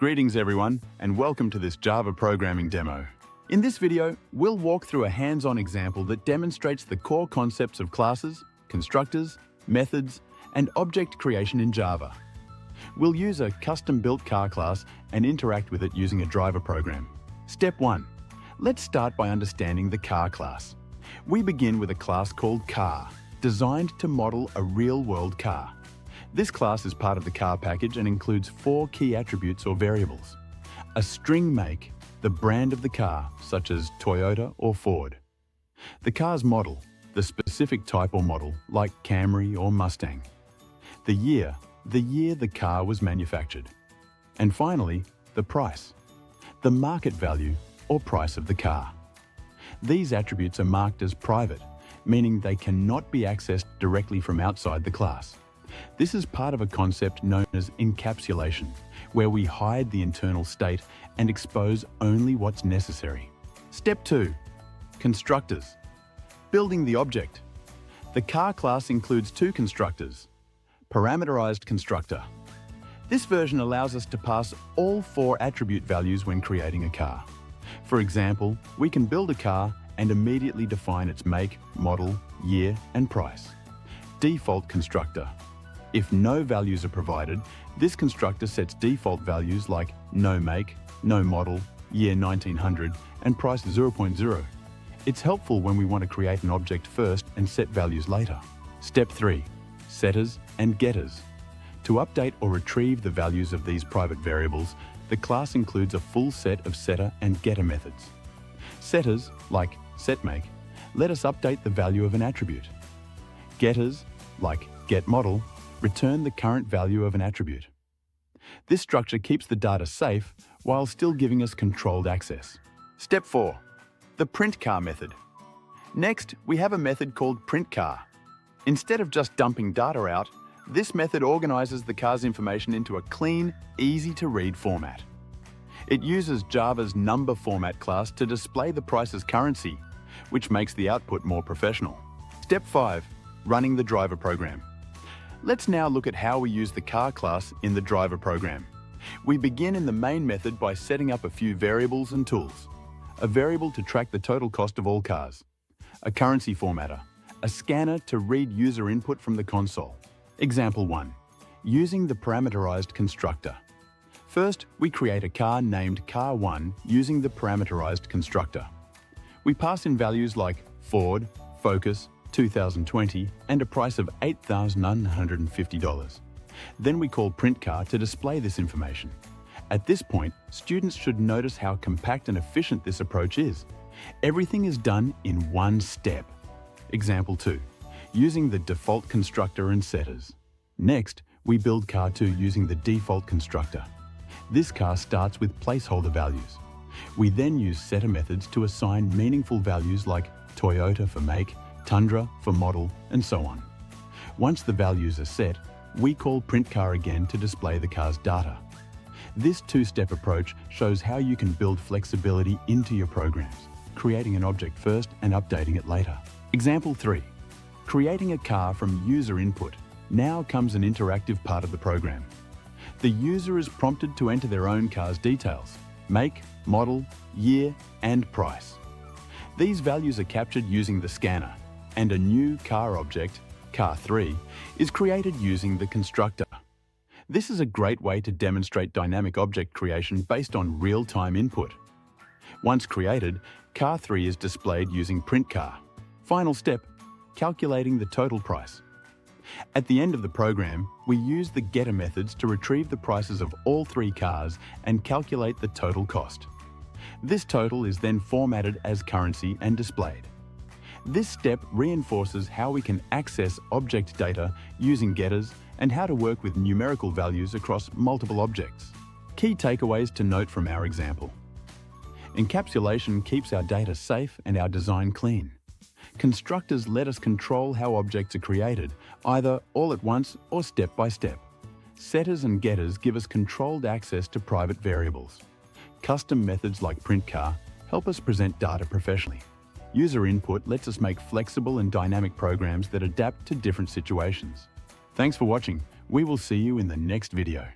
Greetings everyone, and welcome to this Java programming demo. In this video, we'll walk through a hands-on example that demonstrates the core concepts of classes, constructors, methods, and object creation in Java. We'll use a custom-built car class and interact with it using a driver program. Step 1. Let's start by understanding the car class. We begin with a class called car, designed to model a real-world car. This class is part of the car package and includes 4 key attributes or variables. A string make, the brand of the car, such as Toyota or Ford. The car's model, the specific type or model, like Camry or Mustang. The year the car was manufactured. And finally, the price, the market value or price of the car. These attributes are marked as private, meaning they cannot be accessed directly from outside the class. This is part of a concept known as encapsulation, where we hide the internal state and expose only what's necessary. Step 2. Constructors. Building the object. The car class includes 2 constructors. Parameterized constructor. This version allows us to pass all 4 attribute values when creating a car. For example, we can build a car and immediately define its make, model, year, and price. Default constructor. If no values are provided, this constructor sets default values like no make, no model, year 1900, and price 0.0. It's helpful when we want to create an object first and set values later. Step 3. Setters and getters. To update or retrieve the values of these private variables, the class includes a full set of setter and getter methods. Setters, like setMake, let us update the value of an attribute. Getters, like getModel, return the current value of an attribute. This structure keeps the data safe while still giving us controlled access. Step 4. The printCar method. Next, we have a method called printCar. Instead of just dumping data out, this method organizes the car's information into a clean, easy-to-read format. It uses Java's number format class to display the price as currency, which makes the output more professional. Step 5. Running the driver program. Let's now look at how we use the car class in the driver program. We begin in the main method by setting up a few variables and tools. A variable to track the total cost of all cars. A currency formatter. A scanner to read user input from the console. Example 1. Using the parameterized constructor. First, we create a car named car1 using the parameterized constructor. We pass in values like Ford, Focus, 2020, and a price of $8,950. Then we call printCar to display this information. At this point, students should notice how compact and efficient this approach is. Everything is done in one step. Example 2. Using the default constructor and setters. Next, we build car2 using the default constructor. This car starts with placeholder values. We then use setter methods to assign meaningful values like Toyota for make, Tundra for model, and so on. Once the values are set, we call printCar again to display the car's data. This 2-step approach shows how you can build flexibility into your programs, creating an object first and updating it later. Example 3. Creating a car from user input. Now comes an interactive part of the program. The user is prompted to enter their own car's details: make, model, year, and price. These values are captured using the scanner, and a new car object, car3, is created using the constructor. This is a great way to demonstrate dynamic object creation based on real-time input. Once created, car3 is displayed using printCar. Final step, calculating the total price. At the end of the program, we use the getter methods to retrieve the prices of all 3 cars and calculate the total cost. This total is then formatted as currency and displayed. This step reinforces how we can access object data using getters and how to work with numerical values across multiple objects. Key takeaways to note from our example. Encapsulation keeps our data safe and our design clean. Constructors let us control how objects are created, either all at once or step by step. Setters and getters give us controlled access to private variables. Custom methods like printCar help us present data professionally. User input lets us make flexible and dynamic programs that adapt to different situations. Thanks for watching. We will see you in the next video.